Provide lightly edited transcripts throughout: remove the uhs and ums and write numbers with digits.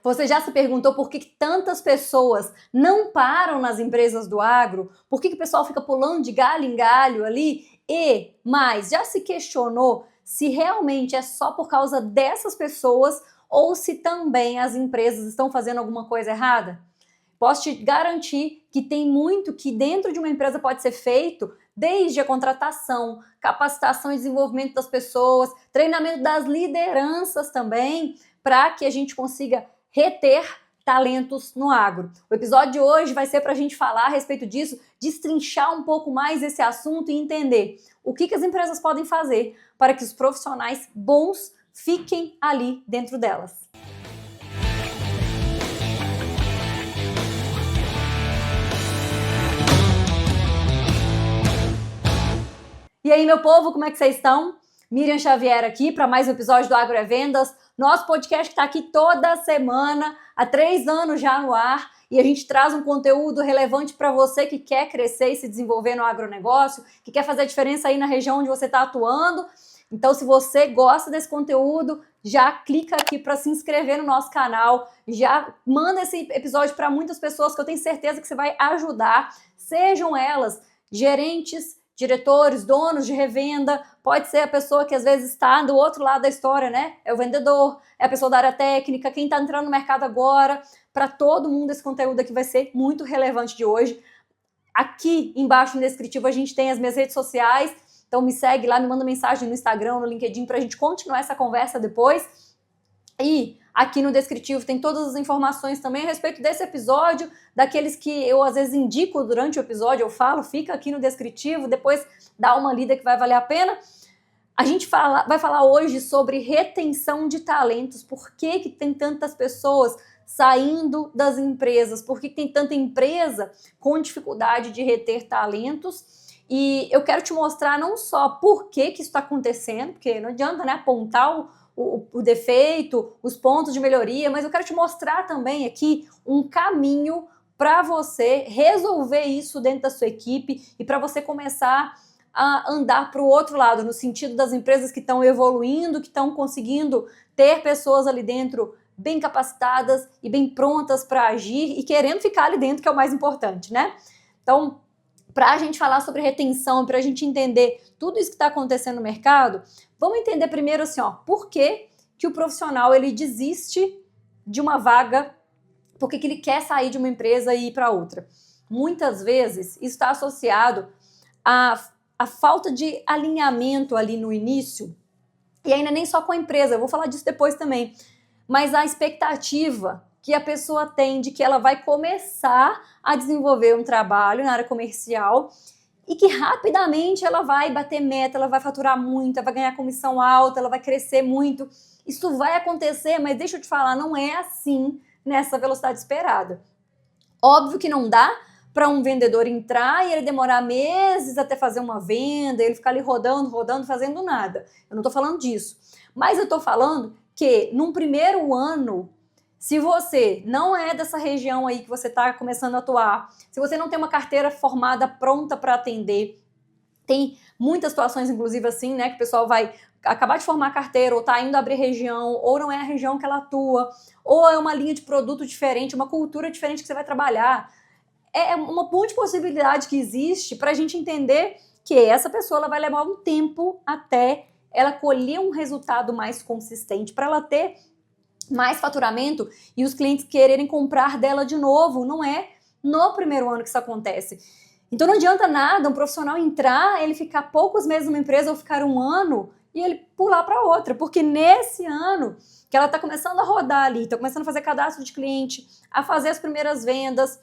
Você já se perguntou por que tantas pessoas não param nas empresas do agro? Por que o pessoal fica pulando de galho em galho ali? E mais, já se questionou se realmente é só por causa dessas pessoas ou se também as empresas estão fazendo alguma coisa errada? Posso te garantir que tem muito que dentro de uma empresa pode ser feito, desde a contratação, capacitação e desenvolvimento das pessoas, treinamento das lideranças também, para que a gente consiga reter talentos no agro. O episódio de hoje vai ser para a gente falar a respeito disso, destrinchar um pouco mais esse assunto e entender o que as empresas podem fazer para que os profissionais bons fiquem ali dentro delas. E aí, meu povo, como é que vocês estão? Miriam Xavier aqui para mais um episódio do Agro é Vendas, nosso podcast que está aqui toda semana, há 3 anos já no ar, e a gente traz um conteúdo relevante para você que quer crescer e se desenvolver no agronegócio, que quer fazer a diferença aí na região onde você está atuando. Então, se você gosta desse conteúdo, já clica aqui para se inscrever no nosso canal, já manda esse episódio para muitas pessoas que eu tenho certeza que você vai ajudar, sejam elas gerentes, diretores, donos de revenda, pode ser a pessoa que às vezes está do outro lado da história, né? É o vendedor, é a pessoa da área técnica, quem está entrando no mercado agora. Para todo mundo esse conteúdo aqui vai ser muito relevante de hoje. Aqui embaixo no descritivo a gente tem as minhas redes sociais, então me segue lá, me manda mensagem no Instagram, no LinkedIn para a gente continuar essa conversa depois. E aqui no descritivo tem todas as informações também a respeito desse episódio, daqueles que eu às vezes indico durante o episódio, eu falo, fica aqui no descritivo, depois dá uma lida que vai valer a pena. A gente vai falar hoje sobre retenção de talentos, por que tem tantas pessoas saindo das empresas, por que tem tanta empresa com dificuldade de reter talentos. E eu quero te mostrar não só por que isso está acontecendo, porque não adianta, né, apontar o defeito, os pontos de melhoria, mas eu quero te mostrar também aqui um caminho para você resolver isso dentro da sua equipe e para você começar a andar para o outro lado, no sentido das empresas que estão evoluindo, que estão conseguindo ter pessoas ali dentro bem capacitadas e bem prontas para agir e querendo ficar ali dentro, que é o mais importante, né? Então, para a gente falar sobre retenção, para a gente entender tudo isso que está acontecendo no mercado, vamos entender primeiro assim, por que o profissional ele desiste de uma vaga, por que ele quer sair de uma empresa e ir para outra. Muitas vezes isso está associado à falta de alinhamento ali no início, e ainda nem só com a empresa, eu vou falar disso depois também, mas a expectativa que a pessoa tem de que ela vai começar a desenvolver um trabalho na área comercial e que rapidamente ela vai bater meta, ela vai faturar muito, ela vai ganhar comissão alta, ela vai crescer muito. Isso vai acontecer, mas deixa eu te falar, não é assim nessa velocidade esperada. Óbvio que não dá para um vendedor entrar e ele demorar meses até fazer uma venda, ele ficar ali rodando, fazendo nada. Eu não estou falando disso. Mas eu estou falando que num primeiro ano, se você não é dessa região aí que você está começando a atuar, se você não tem uma carteira formada pronta para atender, tem muitas situações, inclusive assim, né, que o pessoal vai acabar de formar a carteira, ou está indo abrir região, ou não é a região que ela atua, ou é uma linha de produto diferente, uma cultura diferente que você vai trabalhar. É uma monte de possibilidade que existe para a gente entender que essa pessoa ela vai levar um tempo até ela colher um resultado mais consistente, para ela ter mais faturamento e os clientes quererem comprar dela de novo. Não é no primeiro ano que isso acontece. Então não adianta nada um profissional entrar, ele ficar poucos meses numa empresa ou ficar 1 ano e ele pular para outra, porque nesse ano que ela está começando a rodar ali, está começando a fazer cadastro de cliente, a fazer as primeiras vendas,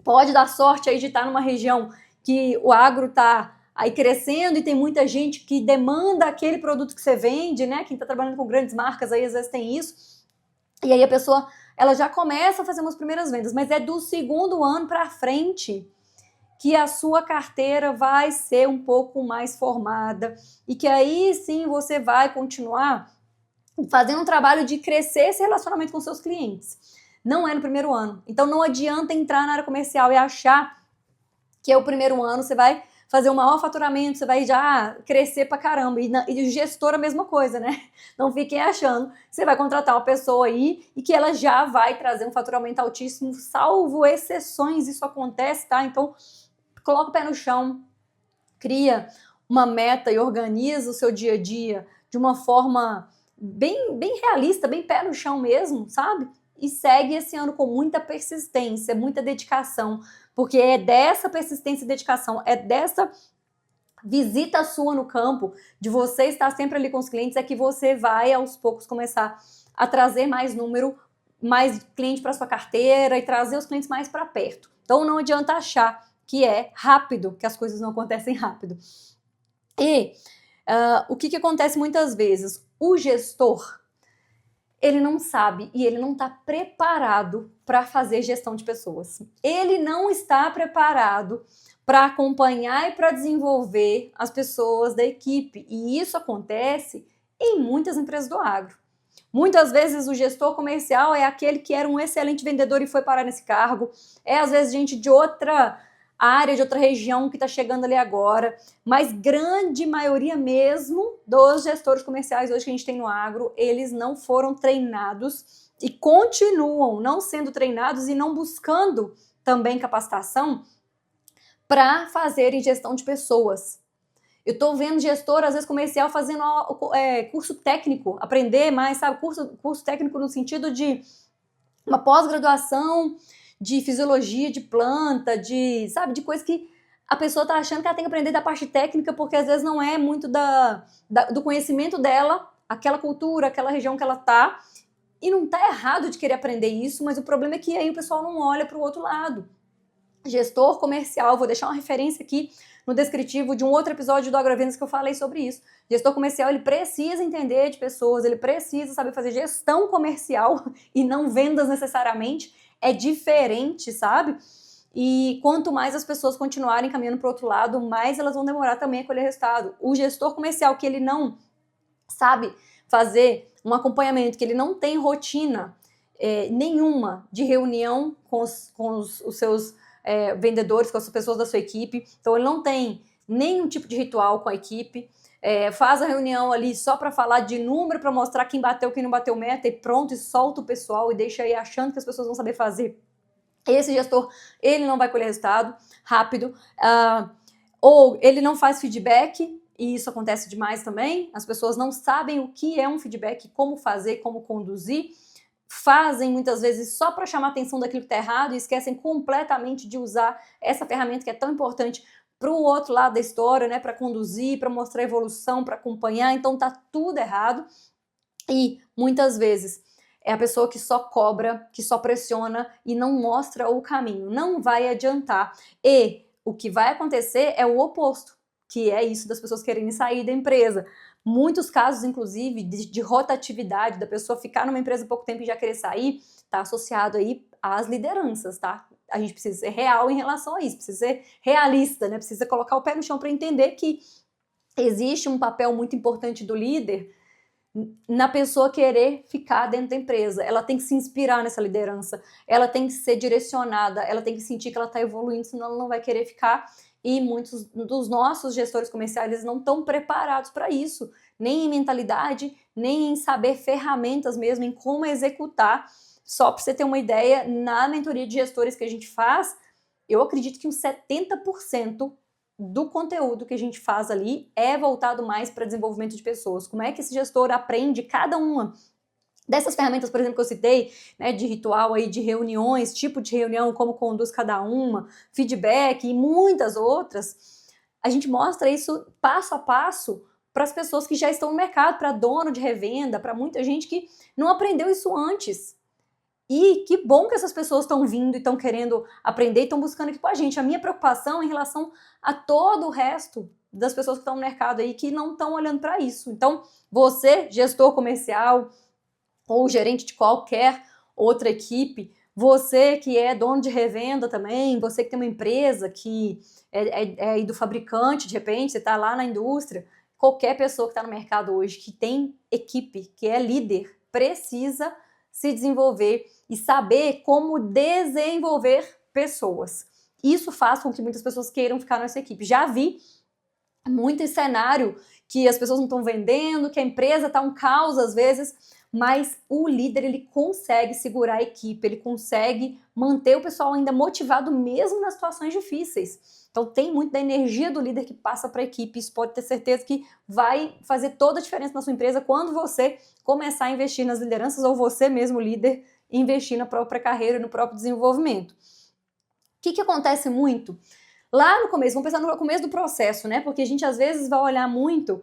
pode dar sorte aí de estar numa região que o agro está aí crescendo e tem muita gente que demanda aquele produto que você vende, né? Quem está trabalhando com grandes marcas aí às vezes tem isso. E aí a pessoa, ela já começa a fazer umas primeiras vendas, mas é do 2º ano para frente que a sua carteira vai ser um pouco mais formada e que aí sim você vai continuar fazendo um trabalho de crescer esse relacionamento com seus clientes. Não é no primeiro ano. Então não adianta entrar na área comercial e achar que é o primeiro ano você vai fazer um maior faturamento, você vai já crescer pra caramba. E o gestor a mesma coisa, né? Não fiquem achando que você vai contratar uma pessoa aí e que ela já vai trazer um faturamento altíssimo, salvo exceções, isso acontece, tá? Então, coloca o pé no chão, cria uma meta e organiza o seu dia a dia de uma forma bem realista, bem pé no chão mesmo, sabe? E segue esse ano com muita persistência, muita dedicação, porque é dessa persistência e dedicação, é dessa visita sua no campo, de você estar sempre ali com os clientes, é que você vai aos poucos começar a trazer mais número, mais cliente para sua carteira e trazer os clientes mais para perto. Então não adianta achar que é rápido, que as coisas não acontecem rápido. E o que acontece muitas vezes? O gestor, ele não sabe e ele não está preparado para fazer gestão de pessoas. Ele não está preparado para acompanhar e para desenvolver as pessoas da equipe. E isso acontece em muitas empresas do agro. Muitas vezes o gestor comercial é aquele que era um excelente vendedor e foi parar nesse cargo. É às vezes gente de outra área, de outra região que está chegando ali agora, mas grande maioria mesmo dos gestores comerciais hoje que a gente tem no agro, eles não foram treinados e continuam não sendo treinados e não buscando também capacitação para fazerem gestão de pessoas. Eu estou vendo gestor, às vezes comercial, fazendo curso técnico, aprender mais, sabe? Curso técnico no sentido de uma pós-graduação de fisiologia de planta, de coisa que a pessoa tá achando que ela tem que aprender da parte técnica, porque às vezes não é muito do conhecimento dela, aquela cultura, aquela região que ela tá, e não tá errado de querer aprender isso, mas o problema é que aí o pessoal não olha para o outro lado. Gestor comercial, vou deixar uma referência aqui no descritivo de um outro episódio do Agrovendas que eu falei sobre isso. Gestor comercial, ele precisa entender de pessoas, ele precisa saber fazer gestão comercial e não vendas necessariamente. É diferente, sabe? E quanto mais as pessoas continuarem caminhando para o outro lado, mais elas vão demorar também a colher resultado. O gestor comercial que ele não sabe fazer um acompanhamento, que ele não tem rotina nenhuma de reunião com os seus vendedores, com as pessoas da sua equipe, então ele não tem nenhum tipo de ritual com a equipe, faz a reunião ali só para falar de número, para mostrar quem bateu, quem não bateu meta e pronto, e solta o pessoal e deixa aí achando que as pessoas vão saber fazer. Esse gestor, ele não vai colher resultado rápido, ou ele não faz feedback, e isso acontece demais também, as pessoas não sabem o que é um feedback, como fazer, como conduzir, fazem muitas vezes só para chamar a atenção daquilo que está errado e esquecem completamente de usar essa ferramenta que é tão importante para o outro lado da história, né, para conduzir, para mostrar evolução, para acompanhar, então tá tudo errado. E muitas vezes é a pessoa que só cobra, que só pressiona e não mostra o caminho, não vai adiantar. E o que vai acontecer é o oposto, que é isso das pessoas quererem sair da empresa. Muitos casos, inclusive, de rotatividade, da pessoa ficar numa empresa há pouco tempo e já querer sair, está associado aí às lideranças, tá? A gente precisa ser real em relação a isso, precisa ser realista, né? Precisa colocar o pé no chão para entender que existe um papel muito importante do líder na pessoa querer ficar dentro da empresa. Ela tem que se inspirar nessa liderança, ela tem que ser direcionada, ela tem que sentir que ela está evoluindo, senão ela não vai querer ficar. E muitos dos nossos gestores comerciais eles não estão preparados para isso, nem em mentalidade, nem em saber ferramentas mesmo, em como executar. Só para você ter uma ideia, na mentoria de gestores que a gente faz, eu acredito que uns 70% do conteúdo que a gente faz ali é voltado mais para desenvolvimento de pessoas. Como é que esse gestor aprende cada uma dessas ferramentas, por exemplo, que eu citei, né, de ritual aí, de reuniões, tipo de reunião, como conduz cada uma, feedback e muitas outras, a gente mostra isso passo a passo para as pessoas que já estão no mercado, para dono de revenda, para muita gente que não aprendeu isso antes. E que bom que essas pessoas estão vindo e estão querendo aprender e estão buscando aqui com a gente. A minha preocupação é em relação a todo o resto das pessoas que estão no mercado aí que não estão olhando para isso. Então, você, gestor comercial, ou gerente de qualquer outra equipe, você que é dono de revenda também, você que tem uma empresa que é do fabricante, de repente, você está lá na indústria, qualquer pessoa que está no mercado hoje, que tem equipe, que é líder, precisa se desenvolver e saber como desenvolver pessoas. isso faz com que muitas pessoas queiram ficar nessa equipe. Já vi muito cenário que as pessoas não estão vendendo, que a empresa está um caos às vezes, mas o líder, ele consegue segurar a equipe, ele consegue manter o pessoal ainda motivado mesmo nas situações difíceis. Então tem muito da energia do líder que passa para a equipe, isso pode ter certeza que vai fazer toda a diferença na sua empresa quando você começar a investir nas lideranças ou você mesmo, líder, investir na própria carreira e no próprio desenvolvimento. O que acontece muito? Lá no começo, vamos pensar no começo do processo, né? Porque a gente às vezes vai olhar muito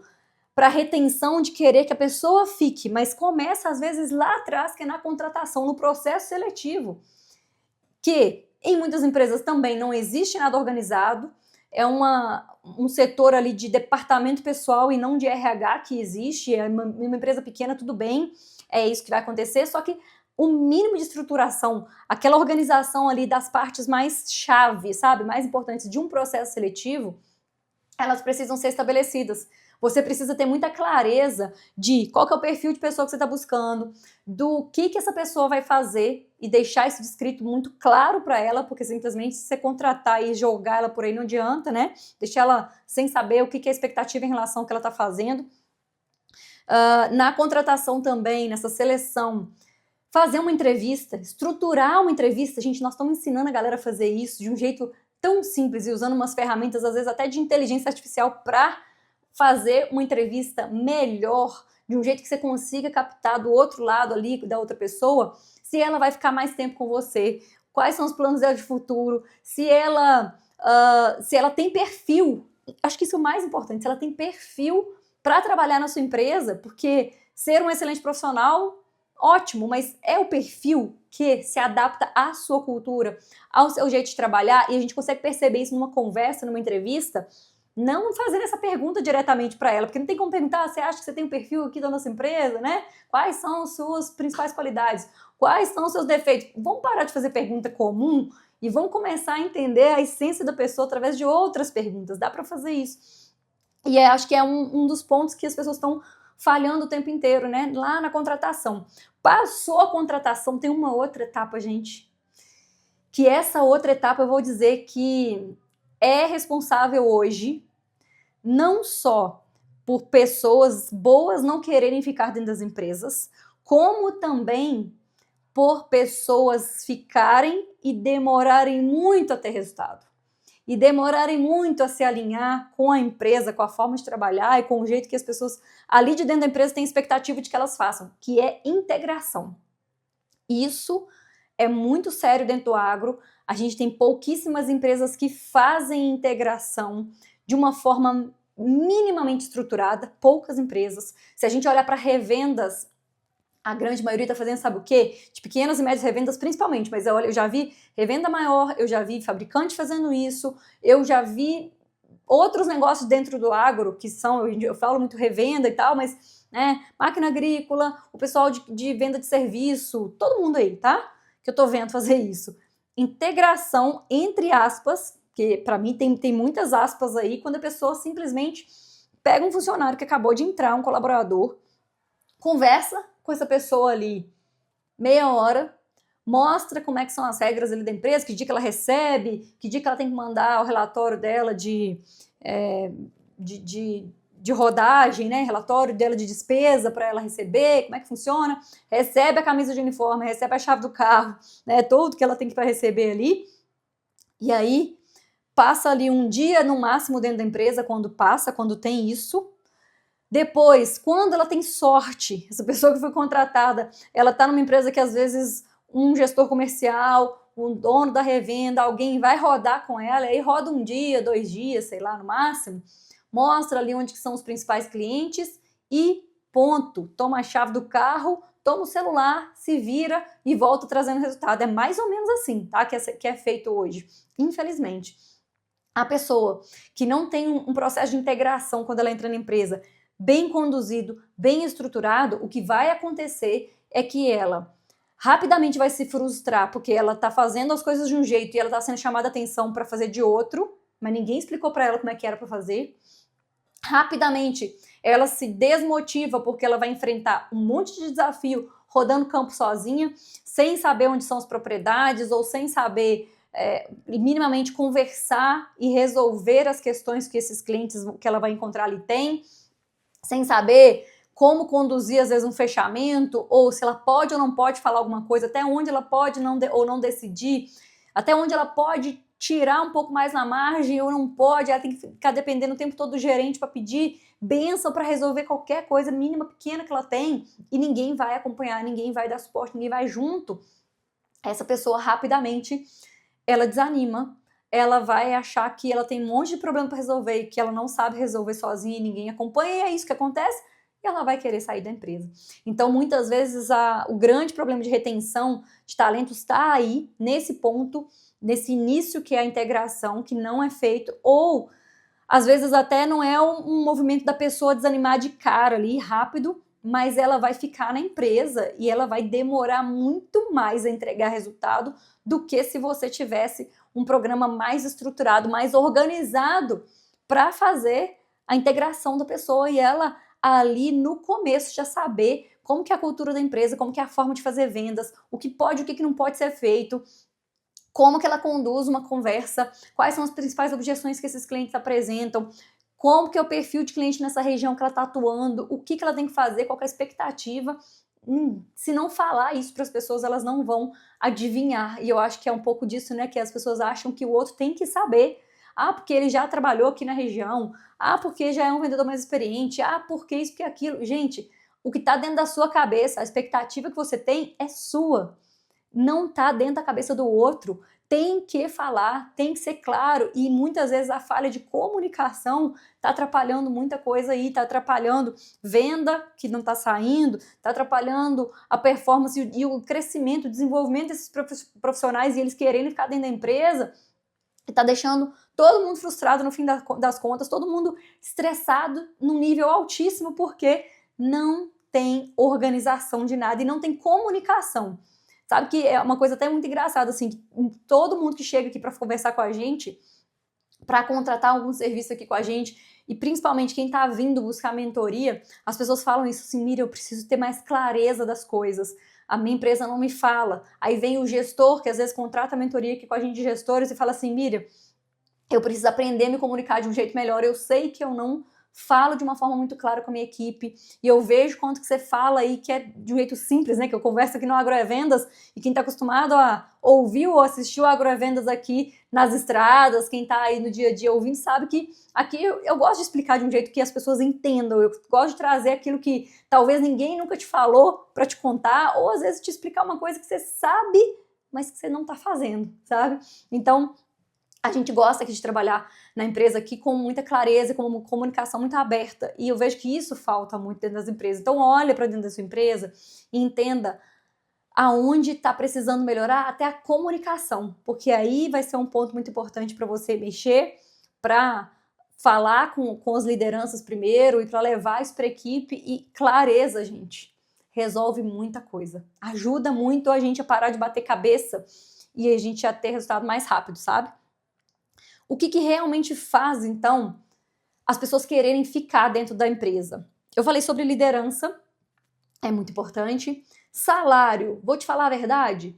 para a retenção de querer que a pessoa fique, mas começa às vezes lá atrás, que é na contratação, no processo seletivo, que em muitas empresas também não existe nada organizado, é um setor ali de departamento pessoal e não de RH que existe, é uma empresa pequena, tudo bem, é isso que vai acontecer, só que o mínimo de estruturação, aquela organização ali das partes mais chave, sabe, mais importantes de um processo seletivo, elas precisam ser estabelecidas. Você precisa ter muita clareza de qual que é o perfil de pessoa que você está buscando, do que essa pessoa vai fazer e deixar isso descrito muito claro para ela, porque simplesmente se você contratar e jogar ela por aí não adianta, né? Deixar ela sem saber o que é a expectativa em relação ao que ela está fazendo. Na contratação também, nessa seleção, fazer uma entrevista, estruturar uma entrevista. Gente, nós estamos ensinando a galera a fazer isso de um jeito tão simples e usando umas ferramentas, às vezes até de inteligência artificial, para fazer uma entrevista melhor, de um jeito que você consiga captar do outro lado ali, da outra pessoa, se ela vai ficar mais tempo com você, quais são os planos dela de futuro, se ela tem perfil, acho que isso é o mais importante, se ela tem perfil para trabalhar na sua empresa, porque ser um excelente profissional, ótimo, mas é o perfil que se adapta à sua cultura, ao seu jeito de trabalhar, e a gente consegue perceber isso numa conversa, numa entrevista, não fazendo essa pergunta diretamente para ela, porque não tem como perguntar, você acha que você tem um perfil aqui da nossa empresa, né? Quais são as suas principais qualidades? Quais são os seus defeitos? Vamos parar de fazer pergunta comum e vamos começar a entender a essência da pessoa através de outras perguntas. Dá para fazer isso. E acho que é um dos pontos que as pessoas estão falhando o tempo inteiro, né? Lá na contratação. Passou a contratação, tem uma outra etapa, gente, que essa outra etapa eu vou dizer que é responsável hoje não só por pessoas boas não quererem ficar dentro das empresas, como também por pessoas ficarem e demorarem muito a ter resultado. E demorarem muito a se alinhar com a empresa, com a forma de trabalhar e com o jeito que as pessoas ali de dentro da empresa têm expectativa de que elas façam, que é integração. Isso é muito sério dentro do agro. A gente tem pouquíssimas empresas que fazem integração de uma forma minimamente estruturada, poucas empresas. Se a gente olhar para revendas, a grande maioria está fazendo, sabe o quê? De pequenas e médias revendas principalmente, mas eu já vi revenda maior, eu já vi fabricante fazendo isso, eu já vi outros negócios dentro do agro, que são, eu falo muito revenda e tal, mas né, máquina agrícola, o pessoal de venda de serviço, todo mundo aí, tá? Que eu tô vendo fazer isso. Integração, entre aspas, que para mim tem muitas aspas aí, quando a pessoa simplesmente pega um funcionário que acabou de entrar, um colaborador, conversa com essa pessoa ali meia hora, mostra como é que são as regras ali da empresa, que dia que ela recebe, que dia que ela tem que mandar o relatório dela de rodagem, né? Relatório dela de despesa para ela receber, como é que funciona, recebe a camisa de uniforme, recebe a chave do carro, né? Tudo que ela tem que receber ali, e aí passa ali um dia no máximo dentro da empresa, quando tem isso. Depois, quando ela tem sorte, essa pessoa que foi contratada, ela está numa empresa que às vezes um gestor comercial, um dono da revenda, alguém vai rodar com ela, aí roda um dia, 2 dias, sei lá, no máximo, mostra ali onde que são os principais clientes e ponto, toma a chave do carro, toma o celular, se vira e volta trazendo resultado. É mais ou menos assim, tá? Que é feito hoje, infelizmente. A pessoa que não tem um processo de integração quando ela entra na empresa bem conduzido, bem estruturado, o que vai acontecer é que ela rapidamente vai se frustrar porque ela tá fazendo as coisas de um jeito e ela tá sendo chamada a atenção para fazer de outro, mas ninguém explicou para ela como é que era para fazer. Rapidamente ela se desmotiva porque ela vai enfrentar um monte de desafio rodando campo sozinha, sem saber onde são as propriedades ou sem saber minimamente conversar e resolver as questões que esses clientes que ela vai encontrar ali têm, sem saber como conduzir, às vezes, um fechamento, ou se ela pode ou não pode falar alguma coisa, até onde ela pode ou não decidir, até onde ela pode tirar um pouco mais na margem ou não pode, ela tem que ficar dependendo o tempo todo do gerente para pedir bênção para resolver qualquer coisa mínima, pequena que ela tem, e ninguém vai acompanhar, ninguém vai dar suporte, ninguém vai junto. Essa pessoa rapidamente, ela desanima, ela vai achar que ela tem um monte de problema para resolver e que ela não sabe resolver sozinha e ninguém acompanha, e é isso que acontece, e ela vai querer sair da empresa. Então, muitas vezes, o grande problema de retenção de talentos está aí, nesse ponto, nesse início que é a integração, que não é feito, ou às vezes até não é um movimento da pessoa desanimar de cara ali, rápido, mas ela vai ficar na empresa e ela vai demorar muito mais a entregar resultado do que se você tivesse um programa mais estruturado, mais organizado para fazer a integração da pessoa e ela ali no começo já saber como que é a cultura da empresa, como que é a forma de fazer vendas, o que pode, o que não pode ser feito, como que ela conduz uma conversa, quais são as principais objeções que esses clientes apresentam, como que é o perfil de cliente nessa região que ela está atuando, o que ela tem que fazer, qual que é a expectativa. Se não falar isso para as pessoas, elas não vão adivinhar. E eu acho que é um pouco disso, né, que as pessoas acham que o outro tem que saber. Ah, porque ele já trabalhou aqui na região. Ah, porque já é um vendedor mais experiente. Ah, porque isso, porque aquilo. Gente, o que está dentro da sua cabeça, a expectativa que você tem é sua. Não está dentro da cabeça do outro. Tem que falar, tem que ser claro, e muitas vezes a falha de comunicação está atrapalhando muita coisa aí, está atrapalhando venda que não está saindo, está atrapalhando a performance e o crescimento, o desenvolvimento desses profissionais e eles querendo ficar dentro da empresa, está deixando todo mundo frustrado no fim das contas, todo mundo estressado num nível altíssimo porque não tem organização de nada e não tem comunicação. Sabe que é uma coisa até muito engraçada, assim, que todo mundo que chega aqui para conversar com a gente, para contratar algum serviço aqui com a gente, e principalmente quem está vindo buscar mentoria, as pessoas falam isso assim, Miriam, eu preciso ter mais clareza das coisas, a minha empresa não me fala. Aí vem o gestor, que às vezes contrata a mentoria aqui com a gente de gestores, e fala assim, Miriam, eu preciso aprender a me comunicar de um jeito melhor, eu sei que eu não falo de uma forma muito clara com a minha equipe, e eu vejo quanto que você fala aí, que é de um jeito simples, né, que eu converso aqui no Agrovendas, e quem está acostumado a ouvir ou assistir o Agrovendas aqui nas estradas, quem está aí no dia a dia ouvindo, sabe que aqui eu gosto de explicar de um jeito que as pessoas entendam, eu gosto de trazer aquilo que talvez ninguém nunca te falou para te contar, ou às vezes te explicar uma coisa que você sabe, mas que você não está fazendo, sabe? Então, a gente gosta aqui de trabalhar na empresa aqui com muita clareza, com uma comunicação muito aberta. E eu vejo que isso falta muito dentro das empresas. Então, olha para dentro da sua empresa e entenda aonde está precisando melhorar até a comunicação. Porque aí vai ser um ponto muito importante para você mexer, para falar com as lideranças primeiro e para levar isso para a equipe. E clareza, gente, resolve muita coisa. Ajuda muito a gente a parar de bater cabeça e a gente a ter resultado mais rápido, sabe? O que realmente faz, então, as pessoas quererem ficar dentro da empresa? Eu falei sobre liderança, é muito importante. Salário, vou te falar a verdade?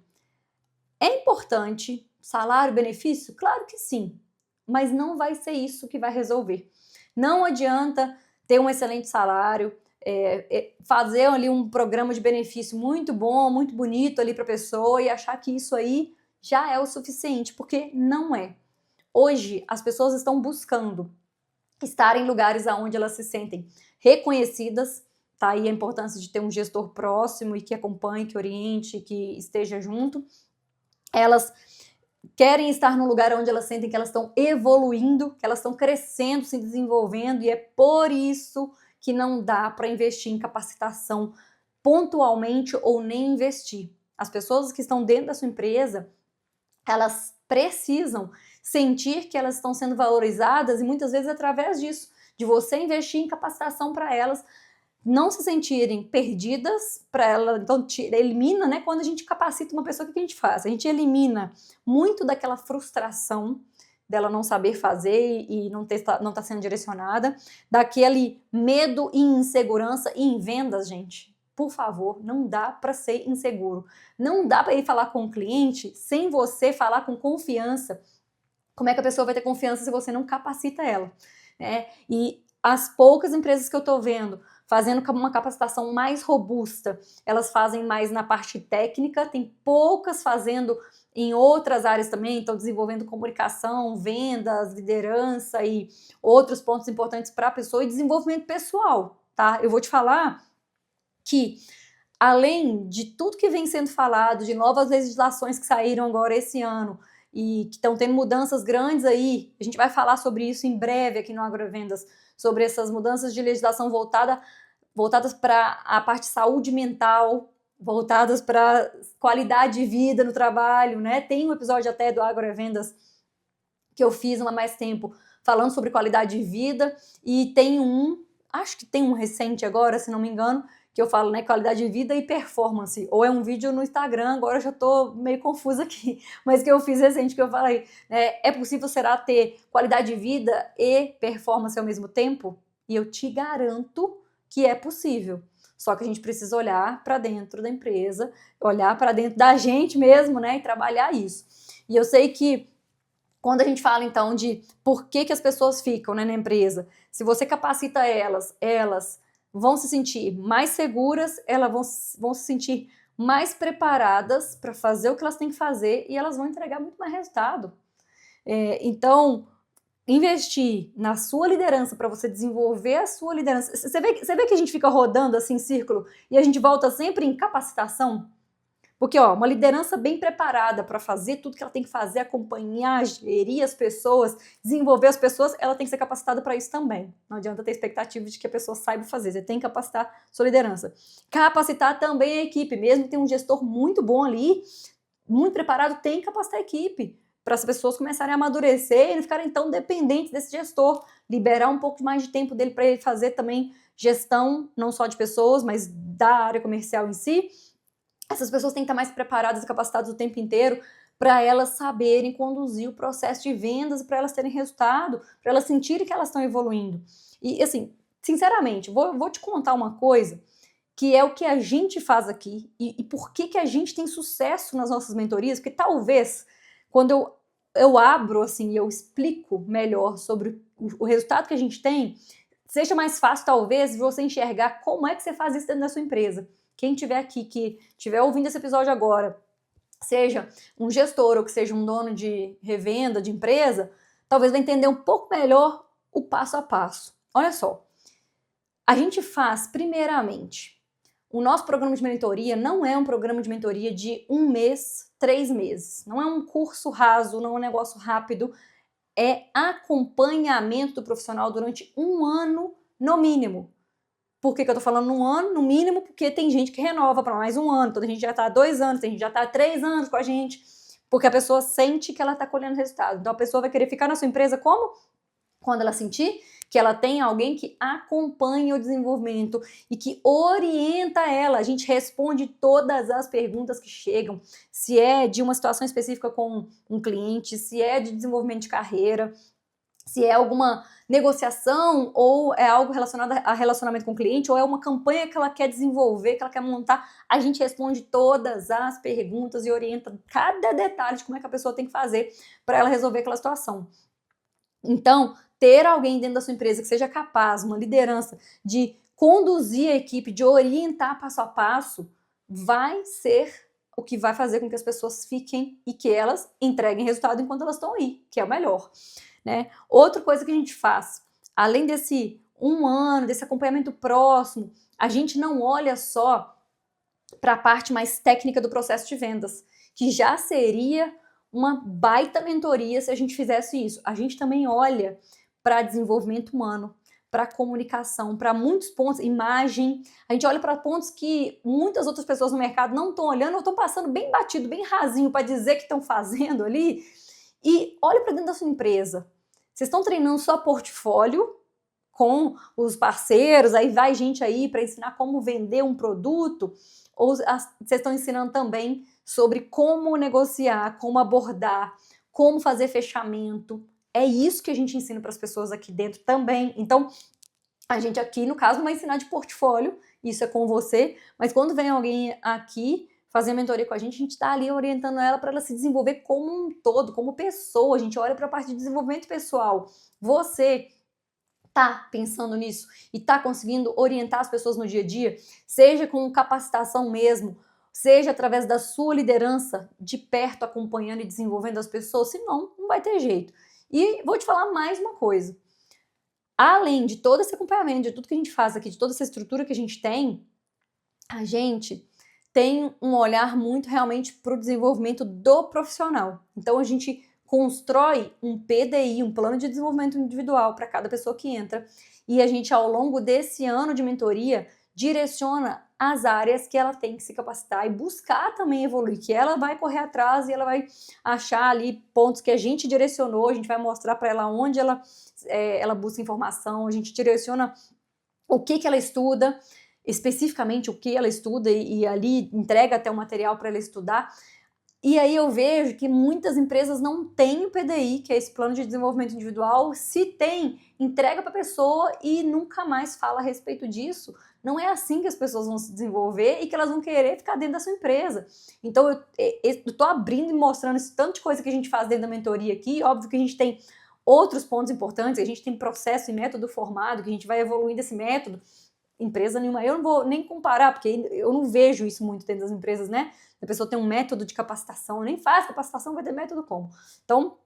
É importante. Salário, benefício? Claro que sim. Mas não vai ser isso que vai resolver. Não adianta ter um excelente salário, fazer ali um programa de benefício muito bom, muito bonito ali para a pessoa e achar que isso aí já é o suficiente, porque não é. Hoje, as pessoas estão buscando estar em lugares onde elas se sentem reconhecidas, tá aí a importância de ter um gestor próximo e que acompanhe, que oriente, que esteja junto. Elas querem estar num lugar onde elas sentem que elas estão evoluindo, que elas estão crescendo, se desenvolvendo, e é por isso que não dá para investir em capacitação pontualmente ou nem investir. As pessoas que estão dentro da sua empresa, elas precisam sentir que elas estão sendo valorizadas e muitas vezes através disso, de você investir em capacitação para elas não se sentirem perdidas, para ela, então elimina, né, quando a gente capacita uma pessoa, o que a gente faz? A gente elimina muito daquela frustração dela não saber fazer e não tá sendo direcionada, daquele medo e insegurança, e em vendas, gente, por favor, não dá para ser inseguro. Não dá para ir falar com o cliente sem você falar com confiança. Como é que a pessoa vai ter confiança se você não capacita ela, né? E as poucas empresas que eu estou vendo fazendo uma capacitação mais robusta, elas fazem mais na parte técnica, tem poucas fazendo em outras áreas também, estão desenvolvendo comunicação, vendas, liderança e outros pontos importantes para a pessoa e desenvolvimento pessoal, tá? Eu vou te falar que, além de tudo que vem sendo falado, de novas legislações que saíram agora esse ano e que estão tendo mudanças grandes aí, a gente vai falar sobre isso em breve aqui no Agrovendas, sobre essas mudanças de legislação voltadas para a parte de saúde mental, voltadas para qualidade de vida no trabalho, né? Tem um episódio até do Agrovendas que eu fiz há mais tempo falando sobre qualidade de vida e acho que tem um recente agora, se não me engano, que eu falo, né, qualidade de vida e performance, ou é um vídeo no Instagram, agora eu já tô meio confusa aqui, mas que eu fiz recente, que eu falei, né, é possível, será, ter qualidade de vida e performance ao mesmo tempo? E eu te garanto que é possível, só que a gente precisa olhar para dentro da empresa, olhar para dentro da gente mesmo, né, e trabalhar isso. E eu sei que quando a gente fala, então, de por que as pessoas ficam, né, na empresa, se você capacita elas vão se sentir mais seguras, elas vão se sentir mais preparadas para fazer o que elas têm que fazer e elas vão entregar muito mais resultado. Então, investir na sua liderança para você desenvolver a sua liderança. Você vê que a gente fica rodando assim em círculo e a gente volta sempre em capacitação? Porque, uma liderança bem preparada para fazer tudo que ela tem que fazer, acompanhar, gerir as pessoas, desenvolver as pessoas, ela tem que ser capacitada para isso também. Não adianta ter expectativa de que a pessoa saiba fazer, você tem que capacitar sua liderança. Capacitar também a equipe, mesmo que tenha um gestor muito bom ali, muito preparado, tem que capacitar a equipe, para as pessoas começarem a amadurecer e não ficarem tão dependentes desse gestor. Liberar um pouco mais de tempo dele para ele fazer também gestão, não só de pessoas, mas da área comercial em si. Essas pessoas têm que estar mais preparadas e capacitadas o tempo inteiro para elas saberem conduzir o processo de vendas, para elas terem resultado, para elas sentirem que elas estão evoluindo. E, assim, sinceramente, vou te contar uma coisa que é o que a gente faz aqui e por que a gente tem sucesso nas nossas mentorias, porque talvez, quando eu abro, assim, e eu explico melhor sobre o resultado que a gente tem, seja mais fácil, talvez, você enxergar como é que você faz isso dentro da sua empresa. Quem estiver aqui, que estiver ouvindo esse episódio agora, seja um gestor ou que seja um dono de revenda, de empresa, talvez vai entender um pouco melhor o passo a passo. Olha só, a gente faz, primeiramente, o nosso programa de mentoria não é um programa de mentoria de 1 mês, 3 meses. Não é um curso raso, não é um negócio rápido. É acompanhamento do profissional durante 1 ano, no mínimo. Por que eu tô falando 1 ano? No mínimo, porque tem gente que renova para mais 1 ano, então a gente já tá há 2 anos, tem gente que já tá há 3 anos com a gente, porque a pessoa sente que ela tá colhendo resultado. Então a pessoa vai querer ficar na sua empresa como? Quando ela sentir que ela tem alguém que acompanha o desenvolvimento e que orienta ela. A gente responde todas as perguntas que chegam, se é de uma situação específica com um cliente, se é de desenvolvimento de carreira, se é alguma negociação ou é algo relacionado a relacionamento com o cliente ou é uma campanha que ela quer desenvolver, que ela quer montar, a gente responde todas as perguntas e orienta cada detalhe de como é que a pessoa tem que fazer para ela resolver aquela situação. Então, ter alguém dentro da sua empresa que seja capaz, uma liderança, de conduzir a equipe, de orientar passo a passo, vai ser o que vai fazer com que as pessoas fiquem e que elas entreguem resultado enquanto elas estão aí, que é o melhor. Né? Outra coisa que a gente faz, além desse 1 ano, desse acompanhamento próximo, a gente não olha só para a parte mais técnica do processo de vendas, que já seria uma baita mentoria se a gente fizesse isso. A gente também olha para desenvolvimento humano, para comunicação, para muitos pontos, imagem. A gente olha para pontos que muitas outras pessoas no mercado não estão olhando ou estão passando bem batido, bem rasinho para dizer que estão fazendo ali. E olha para dentro da sua empresa. Vocês estão treinando só portfólio com os parceiros, aí vai gente aí para ensinar como vender um produto, ou vocês estão ensinando também sobre como negociar, como abordar, como fazer fechamento. É isso que a gente ensina para as pessoas aqui dentro também. Então, a gente aqui, no caso, vai ensinar de portfólio, isso é com você, mas quando vem alguém aqui fazer a mentoria com a gente está ali orientando ela para ela se desenvolver como um todo, como pessoa. A gente olha para a parte de desenvolvimento pessoal. Você tá pensando nisso e tá conseguindo orientar as pessoas no dia a dia, seja com capacitação mesmo, seja através da sua liderança, de perto acompanhando e desenvolvendo as pessoas, senão não vai ter jeito. E vou te falar mais uma coisa. Além de todo esse acompanhamento, de tudo que a gente faz aqui, de toda essa estrutura que a gente tem, a gente tem um olhar muito realmente para o desenvolvimento do profissional. Então a gente constrói um PDI, um plano de desenvolvimento individual para cada pessoa que entra, e a gente ao longo desse ano de mentoria direciona as áreas que ela tem que se capacitar e buscar também evoluir, que ela vai correr atrás e ela vai achar ali pontos que a gente direcionou, a gente vai mostrar para ela onde ela busca informação, a gente direciona o que ela estuda, especificamente o que ela estuda e ali entrega até o material para ela estudar. E aí eu vejo que muitas empresas não têm o PDI, que é esse plano de desenvolvimento individual. Se tem, entrega para a pessoa e nunca mais fala a respeito disso. Não é assim que as pessoas vão se desenvolver e que elas vão querer ficar dentro da sua empresa. Então eu estou abrindo e mostrando esse tanto de coisa que a gente faz dentro da mentoria aqui. Óbvio que a gente tem outros pontos importantes, a gente tem processo e método formado, que a gente vai evoluindo esse método. Empresa nenhuma, eu não vou nem comparar, porque eu não vejo isso muito dentro das empresas, né? A pessoa tem um método de capacitação, nem faz capacitação, vai ter método como? Então,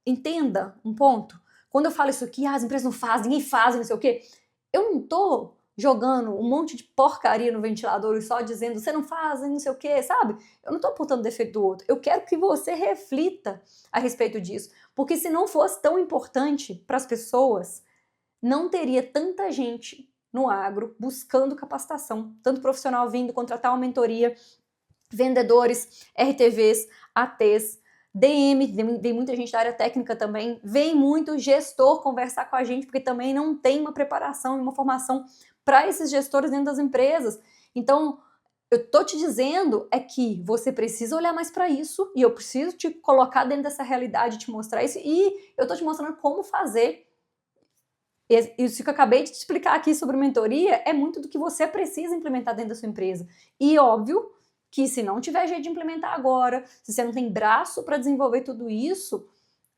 entenda um ponto. Quando eu falo isso aqui, as empresas não fazem, ninguém faz, não sei o quê, eu não tô jogando um monte de porcaria no ventilador e só dizendo, você não faz, não sei o quê, sabe? Eu não tô apontando defeito do outro, eu quero que você reflita a respeito disso, porque se não fosse tão importante para as pessoas, não teria tanta gente no agro buscando capacitação, tanto profissional vindo contratar uma mentoria, vendedores, RTVs, ATs, DM, vem muita gente da área técnica também, vem muito gestor conversar com a gente, porque também não tem uma preparação e uma formação para esses gestores dentro das empresas. Então, eu tô te dizendo é que você precisa olhar mais para isso, e eu preciso te colocar dentro dessa realidade, te mostrar isso, e eu tô te mostrando como fazer. Isso que eu acabei de te explicar aqui sobre mentoria é muito do que você precisa implementar dentro da sua empresa. E óbvio que se não tiver jeito de implementar agora, se você não tem braço para desenvolver tudo isso,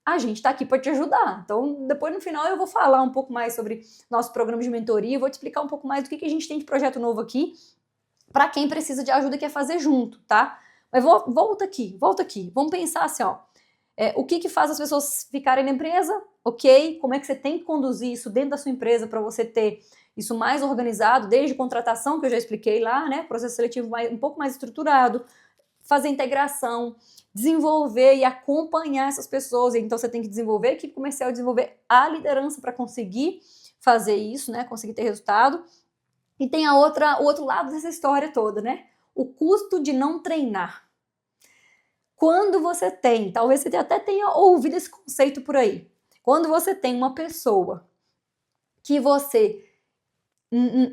a gente está aqui para te ajudar. Então, depois no final eu vou falar um pouco mais sobre nosso programa de mentoria, vou te explicar um pouco mais do que a gente tem de projeto novo aqui, para quem precisa de ajuda e quer fazer junto, tá? Mas volta aqui. Vamos pensar assim, ó. O que faz as pessoas ficarem na empresa? Ok, como é que você tem que conduzir isso dentro da sua empresa para você ter isso mais organizado, desde contratação, que eu já expliquei lá, né? Processo seletivo um pouco mais estruturado, fazer integração, desenvolver e acompanhar essas pessoas. Então você tem que desenvolver a equipe comercial, desenvolver a liderança para conseguir fazer isso, né? Conseguir ter resultado. E tem o outro lado dessa história toda, né? O custo de não treinar. Quando você tem, talvez você até tenha ouvido esse conceito por aí, quando você tem uma pessoa que você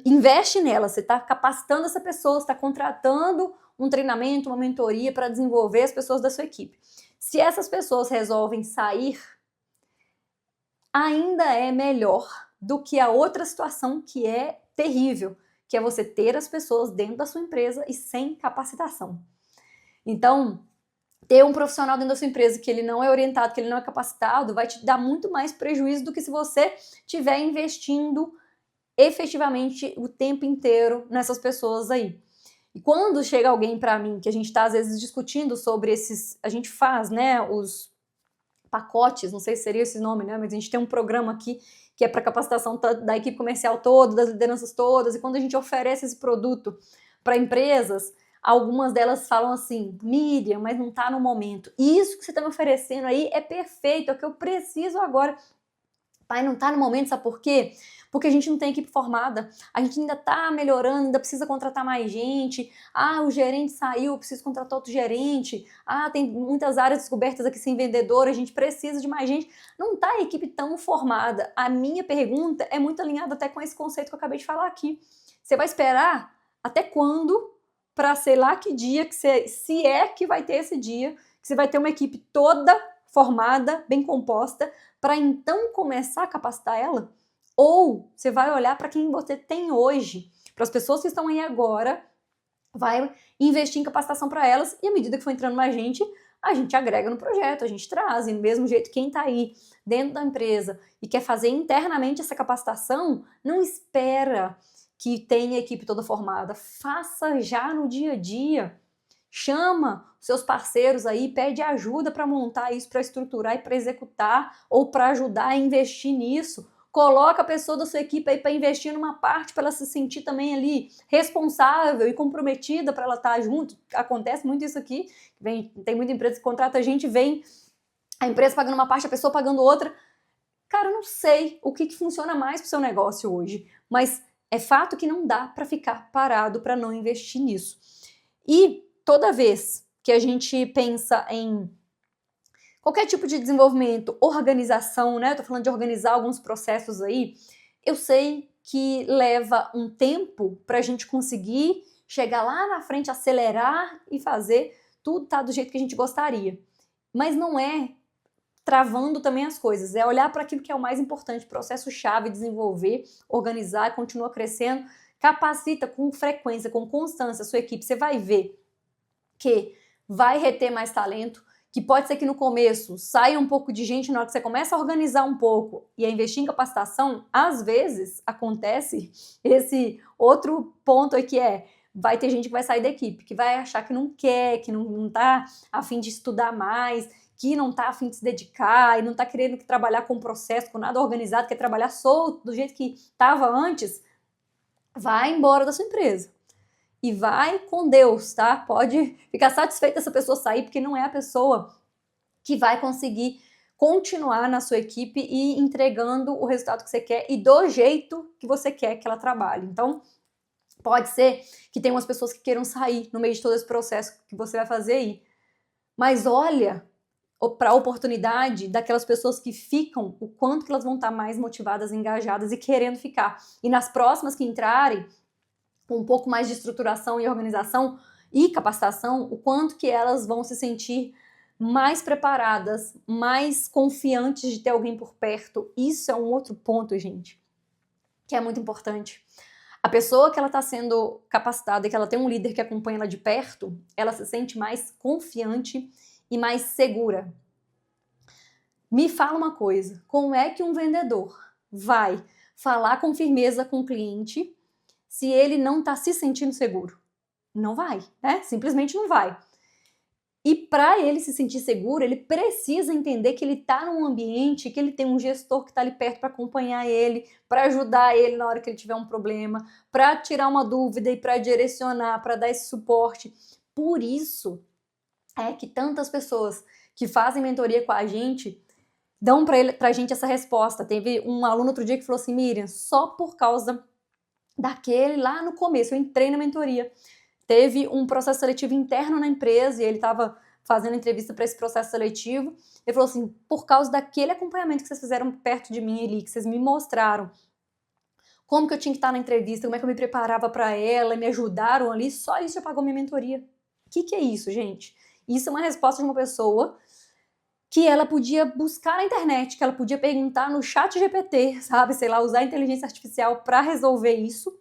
investe nela, você está capacitando essa pessoa, você está contratando um treinamento, uma mentoria para desenvolver as pessoas da sua equipe. Se essas pessoas resolvem sair, ainda é melhor do que a outra situação que é terrível, que é você ter as pessoas dentro da sua empresa e sem capacitação. Então, ter um profissional dentro da sua empresa que ele não é orientado, que ele não é capacitado, vai te dar muito mais prejuízo do que se você estiver investindo efetivamente o tempo inteiro nessas pessoas aí. E quando chega alguém para mim, que a gente está às vezes discutindo sobre a gente faz, né, os pacotes, não sei se seria esse nome, né, mas a gente tem um programa aqui que é para capacitação da equipe comercial toda, das lideranças todas, e quando a gente oferece esse produto para empresas, algumas delas falam assim, Miriam, mas não tá no momento. Isso que você tá me oferecendo aí é perfeito, é o que eu preciso agora. Pai, não tá no momento, sabe por quê? Porque a gente não tem equipe formada, a gente ainda tá melhorando, ainda precisa contratar mais gente. O gerente saiu, preciso contratar outro gerente. Tem muitas áreas descobertas aqui sem vendedor, a gente precisa de mais gente. Não tá a equipe tão formada. A minha pergunta é muito alinhada até com esse conceito que eu acabei de falar aqui. Você vai esperar até quando para sei lá que dia, se é que vai ter esse dia, que você vai ter uma equipe toda formada, bem composta, para então começar a capacitar ela? Ou você vai olhar para quem você tem hoje, para as pessoas que estão aí agora, vai investir em capacitação para elas, e à medida que for entrando mais gente, a gente agrega no projeto, a gente traz, e do mesmo jeito quem está aí dentro da empresa e quer fazer internamente essa capacitação, não espera que tenha a equipe toda formada, faça já no dia a dia, chama seus parceiros aí, pede ajuda para montar isso, para estruturar e para executar, ou para ajudar a investir nisso. Coloca a pessoa da sua equipe aí para investir numa parte, para ela se sentir também ali responsável e comprometida para ela estar junto. Acontece muito isso aqui. Tem muita empresa que contrata a gente, vem a empresa pagando uma parte, a pessoa pagando outra. Cara, eu não sei o que funciona mais para o seu negócio hoje, mas é fato que não dá para ficar parado para não investir nisso. E toda vez que a gente pensa em qualquer tipo de desenvolvimento, organização, né? Eu tô falando de organizar alguns processos aí. Eu sei que leva um tempo para a gente conseguir chegar lá na frente, acelerar e fazer tudo tá do jeito que a gente gostaria. Mas não é travando também as coisas, é olhar para aquilo que é o mais importante, processo-chave, desenvolver, organizar, continua crescendo, capacita com frequência, com constância a sua equipe. Você vai ver que vai reter mais talento, que pode ser que no começo saia um pouco de gente, na hora que você começa a organizar um pouco e a investir em capacitação, às vezes acontece esse outro ponto aí que vai ter gente que vai sair da equipe, que vai achar que não quer, que não tá a fim de estudar mais, que não tá a fim de se dedicar e não tá querendo trabalhar com processo, com nada organizado, quer trabalhar solto, do jeito que estava antes, vai embora da sua empresa. E vai com Deus, tá? Pode ficar satisfeita essa pessoa sair, porque não é a pessoa que vai conseguir continuar na sua equipe e entregando o resultado que você quer e do jeito que você quer que ela trabalhe. Então, pode ser que tenha umas pessoas que queiram sair no meio de todo esse processo que você vai fazer aí. Mas olha para a oportunidade daquelas pessoas que ficam, o quanto que elas vão estar mais motivadas, engajadas e querendo ficar. E nas próximas que entrarem, com um pouco mais de estruturação e organização e capacitação, o quanto que elas vão se sentir mais preparadas, mais confiantes de ter alguém por perto. Isso é um outro ponto, gente, que é muito importante. A pessoa que ela está sendo capacitada e que ela tem um líder que acompanha ela de perto, ela se sente mais confiante e mais segura. Me fala uma coisa, como é que um vendedor vai falar com firmeza com o cliente se ele não está se sentindo seguro? Não vai, né? Simplesmente não vai. E para ele se sentir seguro, ele precisa entender que ele está num ambiente, que ele tem um gestor que está ali perto para acompanhar ele, para ajudar ele na hora que ele tiver um problema, para tirar uma dúvida e para direcionar, para dar esse suporte. Por isso é que tantas pessoas que fazem mentoria com a gente dão para a gente essa resposta. Teve um aluno outro dia que falou assim: Miriam, só por causa daquele lá no começo, eu entrei na mentoria, teve um processo seletivo interno na empresa e ele estava fazendo entrevista para esse processo seletivo. Ele falou assim: por causa daquele acompanhamento que vocês fizeram perto de mim ali, que vocês me mostraram como que eu tinha que estar na entrevista, como é que eu me preparava para ela, me ajudaram ali, só isso já pagou minha mentoria. O que é isso, gente? Isso é uma resposta de uma pessoa que ela podia buscar na internet, que ela podia perguntar no chat GPT, sabe? Sei lá, usar a inteligência artificial para resolver isso,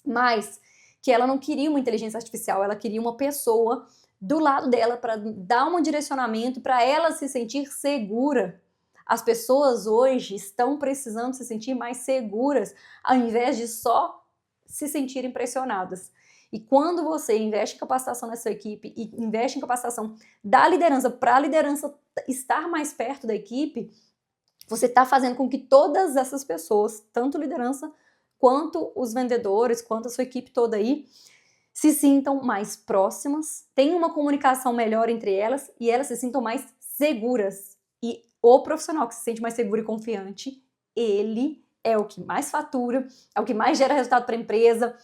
mas que ela não queria uma inteligência artificial, ela queria uma pessoa do lado dela para dar um direcionamento, para ela se sentir segura. As pessoas hoje estão precisando se sentir mais seguras, ao invés de só se sentirem pressionadas. E quando você investe em capacitação na sua equipe e investe em capacitação da liderança para a liderança estar mais perto da equipe, você está fazendo com que todas essas pessoas, tanto liderança quanto os vendedores, quanto a sua equipe toda aí, se sintam mais próximas, tenham uma comunicação melhor entre elas e elas se sintam mais seguras. E o profissional que se sente mais seguro e confiante, ele é o que mais fatura, é o que mais gera resultado para a empresa,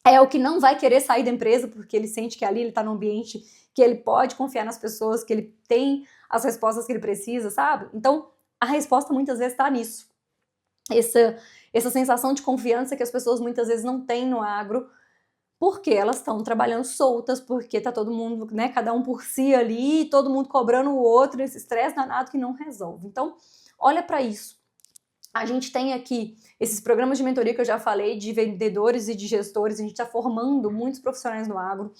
é o que não vai querer sair da empresa porque ele sente que ali ele está num ambiente que ele pode confiar nas pessoas, que ele tem as respostas que ele precisa, sabe? Então, a resposta muitas vezes está nisso. Essa sensação de confiança que as pessoas muitas vezes não têm no agro, porque elas estão trabalhando soltas, porque tá todo mundo, né, cada um por si ali, todo mundo cobrando o outro, esse estresse danado que não resolve. Então, olha para isso. A gente tem aqui esses programas de mentoria que eu já falei, de vendedores e de gestores, a gente está formando muitos profissionais no agro.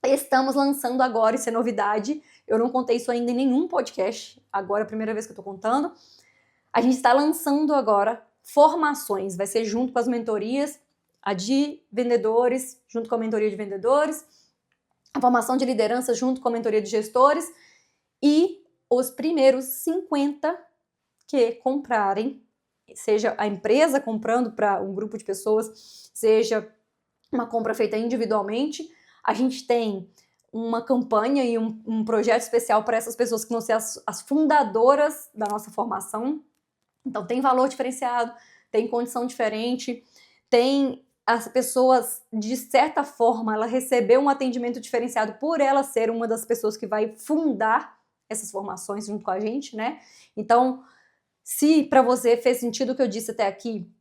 Estamos lançando agora, isso é novidade, eu não contei isso ainda em nenhum podcast, agora é a primeira vez que eu tô contando. A gente está lançando agora formações, vai ser junto com as mentorias, a de vendedores, junto com a mentoria de vendedores, a formação de liderança junto com a mentoria de gestores, e os primeiros 50 que comprarem, seja a empresa comprando para um grupo de pessoas, seja uma compra feita individualmente, a gente tem uma campanha e um projeto especial para essas pessoas que vão ser as fundadoras da nossa formação. Então tem valor diferenciado, tem condição diferente, tem as pessoas, de certa forma, ela recebeu um atendimento diferenciado por ela ser uma das pessoas que vai fundar essas formações junto com a gente, né? Então, se para você fez sentido o que eu disse até aqui,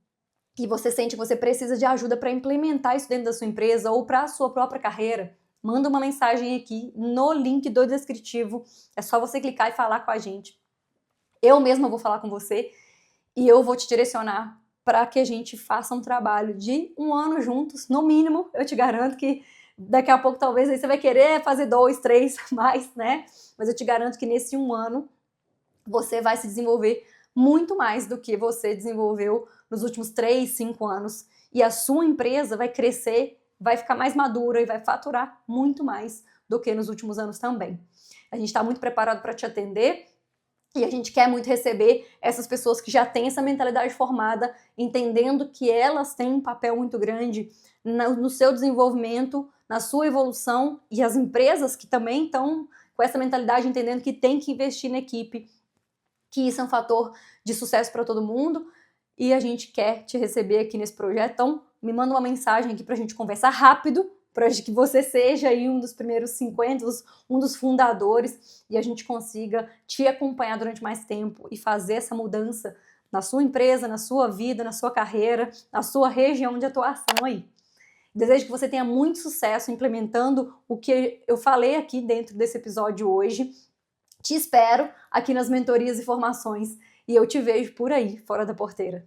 e você sente que você precisa de ajuda para implementar isso dentro da sua empresa ou para a sua própria carreira, manda uma mensagem aqui no link do descritivo. É só você clicar e falar com a gente. Eu mesma vou falar com você e eu vou te direcionar para que a gente faça um trabalho de 1 ano juntos, no mínimo. Eu te garanto que daqui a pouco talvez aí você vai querer fazer 2, 3 mais, né? Mas eu te garanto que nesse 1 ano você vai se desenvolver muito mais do que você desenvolveu nos últimos 3, 5 anos. E a sua empresa vai crescer, vai ficar mais madura e vai faturar muito mais do que nos últimos anos também. A gente está muito preparado para te atender e a gente quer muito receber essas pessoas que já têm essa mentalidade formada, entendendo que elas têm um papel muito grande no seu desenvolvimento, na sua evolução, e as empresas que também estão com essa mentalidade, entendendo que tem que investir na equipe, que isso é um fator de sucesso para todo mundo, e a gente quer te receber aqui nesse projeto. Então, me manda uma mensagem aqui para a gente conversar rápido, para que você seja aí um dos primeiros 50, um dos fundadores, e a gente consiga te acompanhar durante mais tempo e fazer essa mudança na sua empresa, na sua vida, na sua carreira, na sua região de atuação aí. Desejo que você tenha muito sucesso implementando o que eu falei aqui dentro desse episódio hoje. Te espero aqui nas mentorias e formações e eu te vejo por aí, fora da porteira.